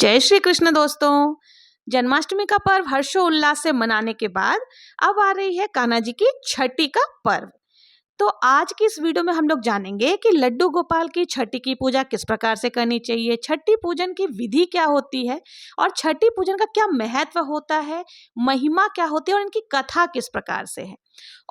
जय श्री कृष्ण दोस्तों। जन्माष्टमी का पर्व हर्षोल्लास से मनाने के बाद अब आ रही है कान्हा जी की छठी का पर्व। तो आज की इस वीडियो में हम लोग जानेंगे कि लड्डू गोपाल की छठी की पूजा किस प्रकार से करनी चाहिए, छठी पूजन की विधि क्या होती है और छठी पूजन का क्या महत्व होता है, महिमा क्या होती है और इनकी कथा किस प्रकार से है।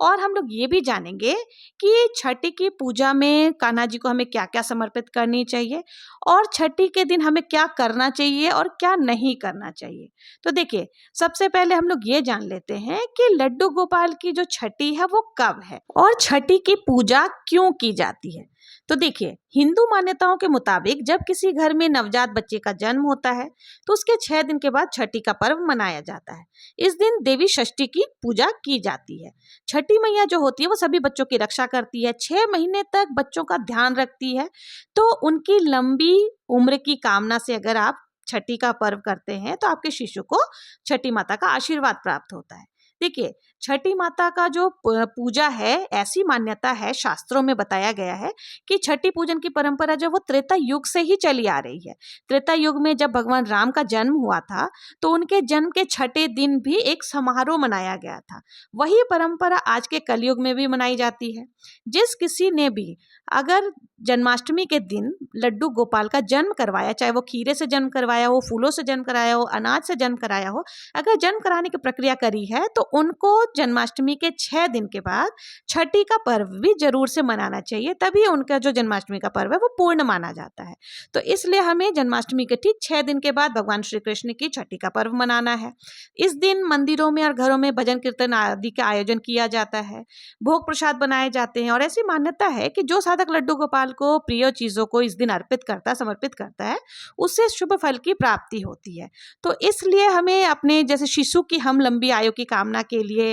और हम लोग ये भी जानेंगे कि छठी की पूजा में कान्हा जी को हमें क्या क्या समर्पित करनी चाहिए और छठी के दिन हमें क्या करना चाहिए और क्या नहीं करना चाहिए। तो देखिए, सबसे पहले हम लोग ये जान लेते हैं कि लड्डू गोपाल की जो छठी है वो कब है और छठी की पूजा क्यों की जाती है। तो देखिए, हिंदू मान्यताओं के मुताबिक जब किसी घर में नवजात बच्चे का जन्म होता है तो उसके 6 दिन के बाद छठी का पर्व मनाया जाता है। इस दिन देवी षष्ठी की पूजा की जाती है। छठी मैया जो होती है वो सभी बच्चों की रक्षा करती है, 6 महीने तक बच्चों का ध्यान रखती है। तो उनकी लंबी उम्र की कामना से अगर आप छठी का पर्व करते हैं तो आपके शिशु को छठी माता का आशीर्वाद प्राप्त होता है। देखिए, छठी माता का जो पूजा है, ऐसी मान्यता है, शास्त्रों में बताया गया है कि छठी पूजन की परंपरा जो वो त्रेता युग से ही चली आ रही है। त्रेता युग में जब भगवान राम का जन्म हुआ था तो उनके जन्म के छठे दिन भी एक समारोह मनाया गया था। वही परंपरा आज के कलयुग में भी मनाई जाती है। जिस किसी ने भी अगर जन्माष्टमी के दिन लड्डू गोपाल का जन्म करवाया, चाहे वो खीरे से जन्म करवाया हो, फूलों से जन्म कराया हो, अनाज से जन्म कराया हो, अगर जन्म कराने की प्रक्रिया करी है तो उनको जन्माष्टमी के 6 दिन के बाद छठी का पर्व भी जरूर से मनाना चाहिए। तभी उनका जो जन्माष्टमी का पर्व है वो पूर्ण माना जाता है। तो इसलिए हमें जन्माष्टमी के ठीक 6 दिन के बाद भगवान श्री कृष्ण की छठी का पर्व मनाना है। इस दिन मंदिरों में और घरों में भजन कीर्तन आदि का आयोजन किया जाता है, भोग प्रसाद बनाए जाते हैं और ऐसी मान्यता है कि जो साधक लड्डू गोपाल को प्रिय चीजों को इस दिन अर्पित करता है, समर्पित करता है, उससे शुभ फल की प्राप्ति होती है। तो इसलिए हमें अपने जैसे शिशु की हम लंबी आयु की कामना के लिए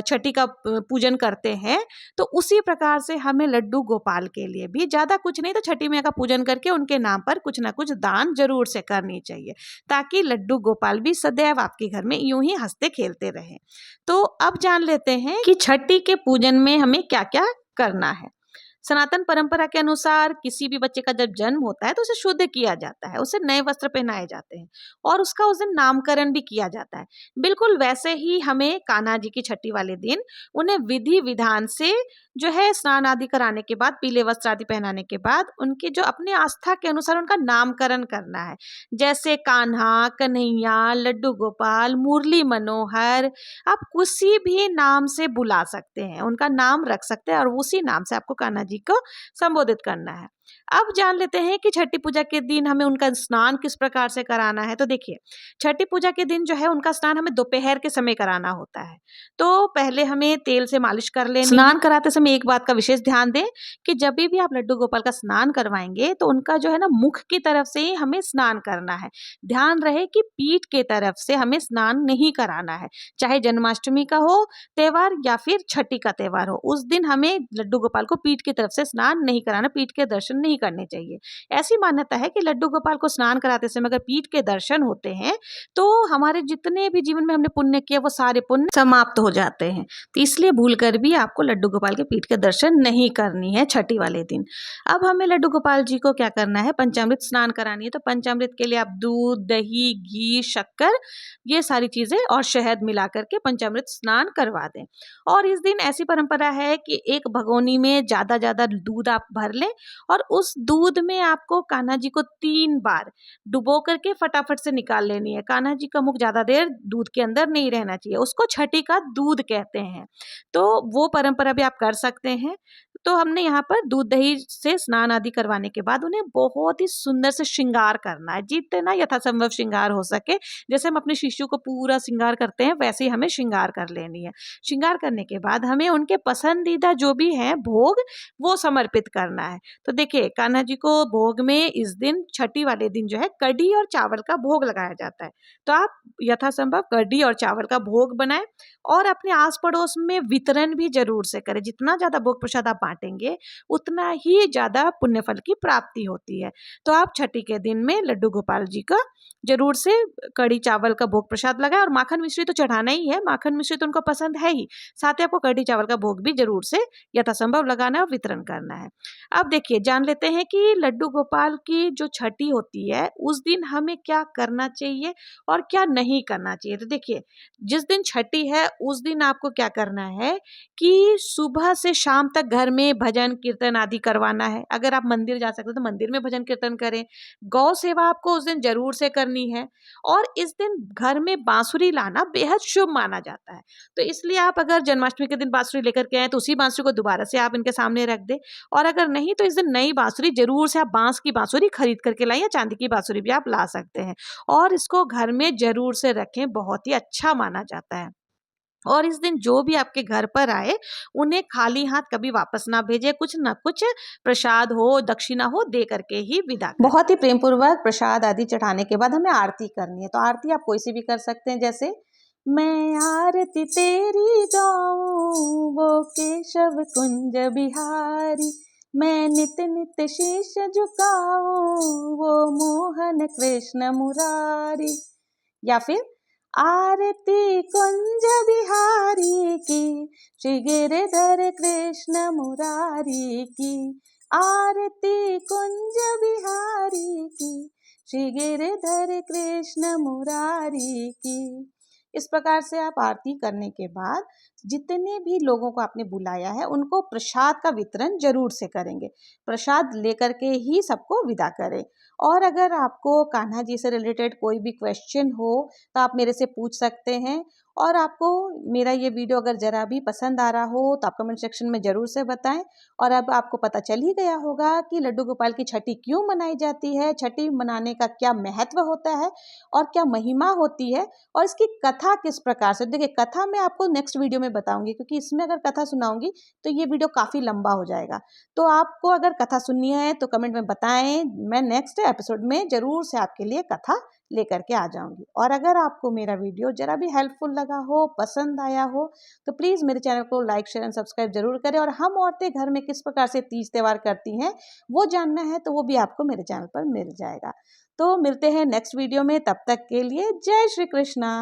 छठी का पूजन करते हैं, तो उसी प्रकार से हमें लड्डू गोपाल के लिए भी ज्यादा कुछ नहीं तो छठी मैया का पूजन करके उनके नाम पर कुछ ना कुछ दान जरूर से करनी चाहिए, ताकि लड्डू गोपाल भी सदैव आपके घर में यूं ही हंसते खेलते रहे। तो अब जान लेते हैं कि छठी के पूजन में हमें क्या क्या करना है। सनातन परंपरा के अनुसार किसी भी बच्चे का जब जन्म होता है तो उसे शुद्ध किया जाता है, उसे नए वस्त्र पहनाए जाते हैं और उसका उस दिन नामकरण भी किया जाता है। बिल्कुल वैसे ही हमें कान्हा जी की छठी वाले दिन उन्हें विधि विधान से जो है स्नान आदि कराने के बाद, पीले वस्त्र आदि पहनाने के बाद उनकी जो अपनी आस्था के अनुसार उनका नामकरण करना है। जैसे कान्हा, कन्हैया, लड्डू गोपाल, मुरली मनोहर, आप किसी भी नाम से बुला सकते हैं, उनका नाम रख सकते हैं और उसी नाम से आपको कान्हा जी को संबोधित करना है। अब जान लेते हैं कि छठी पूजा के दिन हमें उनका स्नान किस प्रकार से कराना है। तो देखिए, छठी पूजा के दिन जो है उनका स्नान हमें दोपहर के समय कराना होता है। तो पहले हमें तेल से मालिश कर लेनी है। स्नान कराते समय एक बात का विशेष ध्यान दें कि जब भी आप लड्डू गोपाल का स्नान करवाएंगे तो उनका जो है ना मुख की तरफ से ही हमें स्नान करना है। ध्यान रहे कि पीठ के तरफ से हमें स्नान नहीं कराना है, चाहे जन्माष्टमी का हो त्योहार या फिर छठी का त्योहार हो। उस दिन हमें लड्डू गोपाल को पीठ की तरफ से स्नान नहीं कराना, पीठ के दर्शन नहीं करने चाहिए। ऐसी मान्यता है कि लड्डू गोपाल को स्नान कराते समय अगर पीठ के दर्शन होते हैं तो हमारे जितने भी जीवन में हमने पुण्य किए वो सारे पुण्य समाप्त हो जाते हैं। तो इसलिए भूलकर भी आपको लड्डू गोपाल के पीठ के दर्शन नहीं करनी है छठी वाले दिन। अब हमें लड्डू गोपाल जी को क्या करना है, पंचामृत स्नान करानी है। तो पंचामृत के लिए आप दूध, दही, घी, शक्कर, ये सारी चीजें और शहद मिला करके पंचामृत स्नान करवा दें। और इस दिन ऐसी परंपरा है कि एक भगोनी में ज्यादा दूध आप भर लें और उस दूध में आपको कान्हा जी को 3 बार डुबो करके फटाफट से निकाल लेनी है। कान्हा जी का मुख ज्यादा देर दूध के अंदर नहीं रहना चाहिए, उसको छठी का दूध कहते हैं। तो वो परंपरा भी आप कर सकते हैं। तो हमने यहाँ पर दूध दही से स्नान आदि करवाने के बाद उन्हें बहुत ही सुंदर से श्रृंगार करना है, जितना यथासंभव श्रृंगार हो सके। जैसे हम अपने शिशु को पूरा श्रृंगार करते हैं वैसे ही हमें श्रृंगार कर लेनी है। श्रृंगार करने के बाद हमें उनके पसंदीदा जो भी है भोग वो समर्पित करना है। तो देखिए, कान्हा जी को भोग में इस दिन छठी वाले दिन जो है कढ़ी और चावल का भोग लगाया जाता है। तो आप यथासंभव कढ़ी और चावल का भोग बनाएं और अपने आस पड़ोस में वितरण भी जरूर से करें। जितना ज्यादा भोग प्रसाद आप बांटेंगे उतना ही ज्यादा पुण्य फल की प्राप्ति होती है। तो आप छठी के दिन में लड्डू गोपाल जी का जरूर से कढ़ी चावल का भोग प्रसाद लगाए और माखन मिश्री तो चढ़ाना ही है, माखन मिश्री तो उनको पसंद है ही, साथ ही आपको कढ़ी चावल का भोग भी जरूर से यथासंभव लगाना है और वितरण करना है। अब देखिए, जान लेते हैं कि लड्डू गोपाल की जो छठी होती है उस दिन हमें क्या करना चाहिए और क्या नहीं करना चाहिए। तो देखिए, जिस दिन छठी है उस दिन आपको क्या करना है कि सुबह से शाम तक घर में भजन कीर्तन आदि करवाना है। अगर आप मंदिर जा सकते हो तो मंदिर में भजन कीर्तन करें। गौ सेवा आपको उस दिन जरूर से करनी है और इस दिन घर में बांसुरी लाना बेहद शुभ माना जाता है। तो इसलिए आप अगर जन्माष्टमी के दिन बांसुरी लेकर के आए तो उसी बांसुरी को दोबारा से आप इनके सामने रख दें, और अगर नहीं तो इस दिन नई बांसुरी जरूर से आप बांस की बांसुरी खरीद करके लाएं या चांदी की बांसुरी भी आप ला सकते हैं और इसको घर में जरूर से रखें, बहुत ही अच्छा माना जाता है। और इस दिन जो भी आपके घर पर आए उन्हें खाली हाथ कभी वापस ना भेजे, कुछ ना कुछ प्रसाद हो दक्षिणा हो दे करके ही विदा करें। बहुत ही प्रेम पूर्वक प्रसाद आदि चढ़ाने के बाद हमें आरती करनी है। तो आरती आप कोई सी भी कर सकते हैं, जैसे मैं आरती तेरी गाऊं वो केशव कुंज बिहारी, मैं नित नित शीश झुकाऊं वो मोहन कृष्ण मुरारी। या फिर आरती कुंज बिहारी की, श्री गिरधर कृष्ण मुरारी की, आरती कुंज बिहारी की, श्री गिरधर कृष्ण मुरारी की। इस प्रकार से आप आरती करने के बाद जितने भी लोगों को आपने बुलाया है उनको प्रसाद का वितरण जरूर से करेंगे। प्रसाद लेकर के ही सबको विदा करें। और अगर आपको कान्हा जी से रिलेटेड कोई भी क्वेश्चन हो तो आप मेरे से पूछ सकते हैं। और आपको मेरा ये वीडियो अगर ज़रा भी पसंद आ रहा हो तो आप कमेंट सेक्शन में ज़रूर से बताएं। और अब आपको पता चल ही गया होगा कि लड्डू गोपाल की छठी क्यों मनाई जाती है, छठी मनाने का क्या महत्व होता है और क्या महिमा होती है, और इसकी कथा किस प्रकार से। देखिए, कथा मैं आपको नेक्स्ट वीडियो में बताऊंगी, क्योंकि इसमें अगर कथा सुनाऊंगी तो ये वीडियो काफ़ी लंबा हो जाएगा। तो आपको अगर कथा सुननी है तो कमेंट में बताएं, मैं नेक्स्ट एपिसोड में ज़रूर से आपके लिए कथा लेकर के आ जाऊंगी। और अगर आपको मेरा वीडियो ज़रा भी हेल्पफुल लगा हो, पसंद आया हो, तो प्लीज़ मेरे चैनल को लाइक शेयर एंड सब्सक्राइब जरूर करें। और हम औरतें घर में किस प्रकार से तीज त्यौहार करती हैं वो जानना है तो वो भी आपको मेरे चैनल पर मिल जाएगा। तो मिलते हैं नेक्स्ट वीडियो में, तब तक के लिए जय श्री कृष्णा।